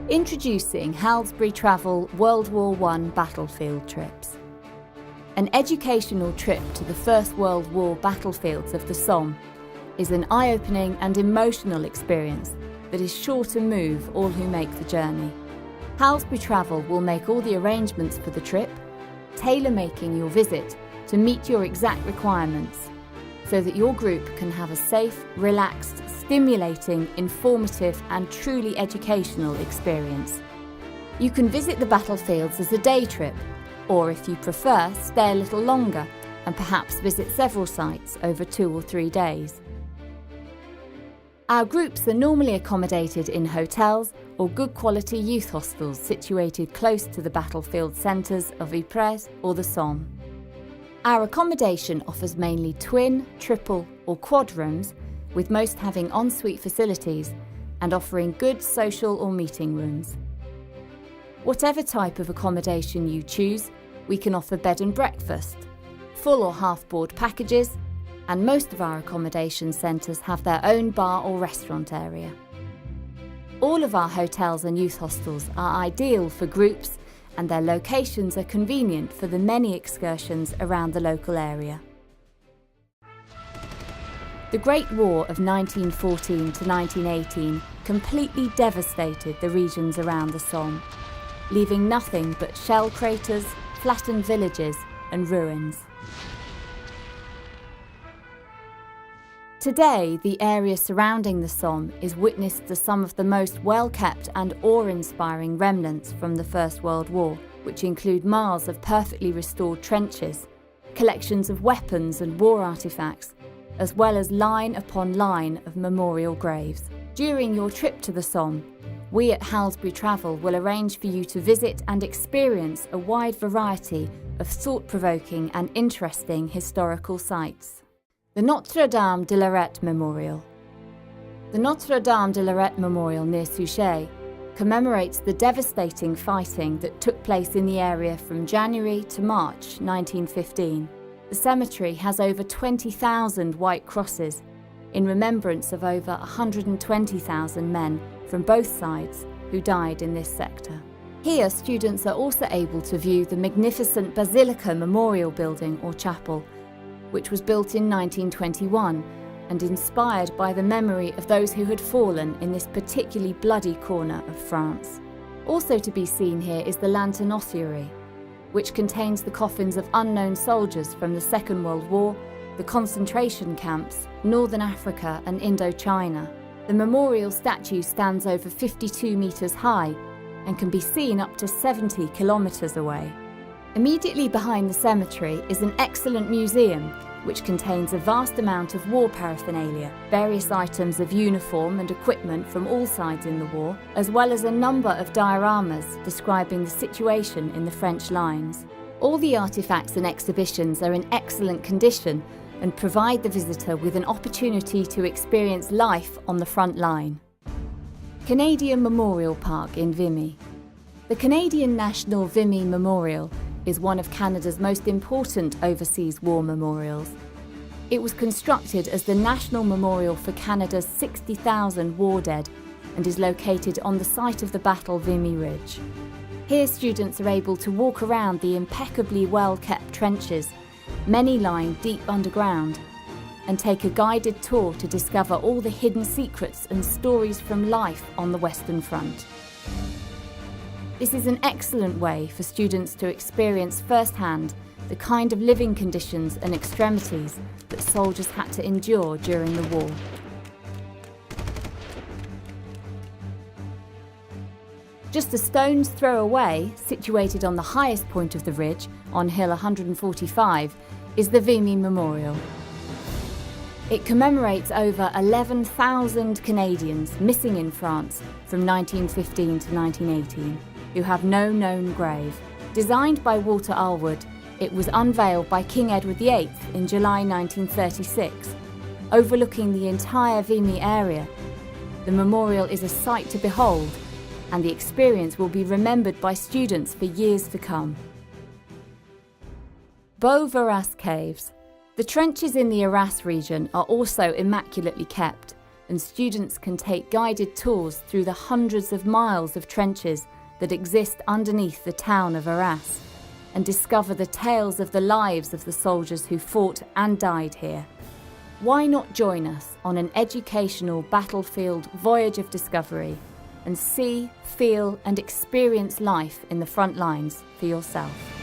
Introducing Halsbury Travel World War I Battlefield Trips. An educational trip to the First World War battlefields of the Somme is an eye-opening and emotional experience that is sure to move all who make the journey. Halsbury Travel will make all the arrangements for the trip, tailor-making your visit to meet your exact requirements, so that your group can have a safe, relaxed, stimulating, informative and truly educational experience. You can visit the battlefields as a day trip, or if you prefer, stay a little longer and perhaps visit several sites over 2 or 3 days. Our groups are normally accommodated in hotels or good quality youth hostels situated close to the battlefield centres of Ypres or the Somme. Our accommodation offers mainly twin, triple or quad rooms, with most having ensuite facilities and offering good social or meeting rooms. Whatever type of accommodation you choose, we can offer bed and breakfast, full or half-board packages, and most of our accommodation centres have their own bar or restaurant area. All of our hotels and youth hostels are ideal for groups, and their locations are convenient for the many excursions around the local area. The Great War of 1914 to 1918 completely devastated the regions around the Somme, leaving nothing but shell craters, flattened villages and ruins. Today, the area surrounding the Somme is witness to some of the most well-kept and awe-inspiring remnants from the First World War, which include miles of perfectly restored trenches, collections of weapons and war artefacts, as well as line upon line of memorial graves. During your trip to the Somme, we at Halsbury Travel will arrange for you to visit and experience a wide variety of thought-provoking and interesting historical sites. The Notre-Dame de Lorette Memorial. The Notre-Dame de Lorette Memorial near Souchez commemorates the devastating fighting that took place in the area from January to March 1915. The cemetery has over 20,000 white crosses in remembrance of over 120,000 men from both sides who died in this sector. Here, students are also able to view the magnificent Basilica Memorial Building or Chapel, which was built in 1921 and inspired by the memory of those who had fallen in this particularly bloody corner of France. Also to be seen here is the Lantern Ossuary, which contains the coffins of unknown soldiers from the Second World War, the concentration camps, Northern Africa and Indochina. The memorial statue stands over 52 metres high and can be seen up to 70 kilometres away. Immediately behind the cemetery is an excellent museum which contains a vast amount of war paraphernalia, various items of uniform and equipment from all sides in the war, as well as a number of dioramas describing the situation in the French lines. All the artefacts and exhibitions are in excellent condition and provide the visitor with an opportunity to experience life on the front line. Canadian Memorial Park in Vimy. The Canadian National Vimy Memorial is one of Canada's most important overseas war memorials. It was constructed as the national memorial for Canada's 60,000 war dead and is located on the site of the Battle Vimy Ridge. Here students are able to walk around the impeccably well-kept trenches, many lying deep underground, and take a guided tour to discover all the hidden secrets and stories from life on the Western Front. This is an excellent way for students to experience firsthand the kind of living conditions and extremities that soldiers had to endure during the war. Just a stone's throw away, situated on the highest point of the ridge, on Hill 145, is the Vimy Memorial. It commemorates over 11,000 Canadians missing in France from 1915 to 1918. Who have no known grave. Designed by Walter Allwood, it was unveiled by King Edward VIII in July 1936. Overlooking the entire Vimy area, the memorial is a sight to behold, and the experience will be remembered by students for years to come. Beau-Varas Caves. The trenches in the Arras region are also immaculately kept, and students can take guided tours through the hundreds of miles of trenches that exist underneath the town of Arras, and discover the tales of the lives of the soldiers who fought and died here. Why not join us on an educational battlefield voyage of discovery and see, feel and experience life in the front lines for yourself?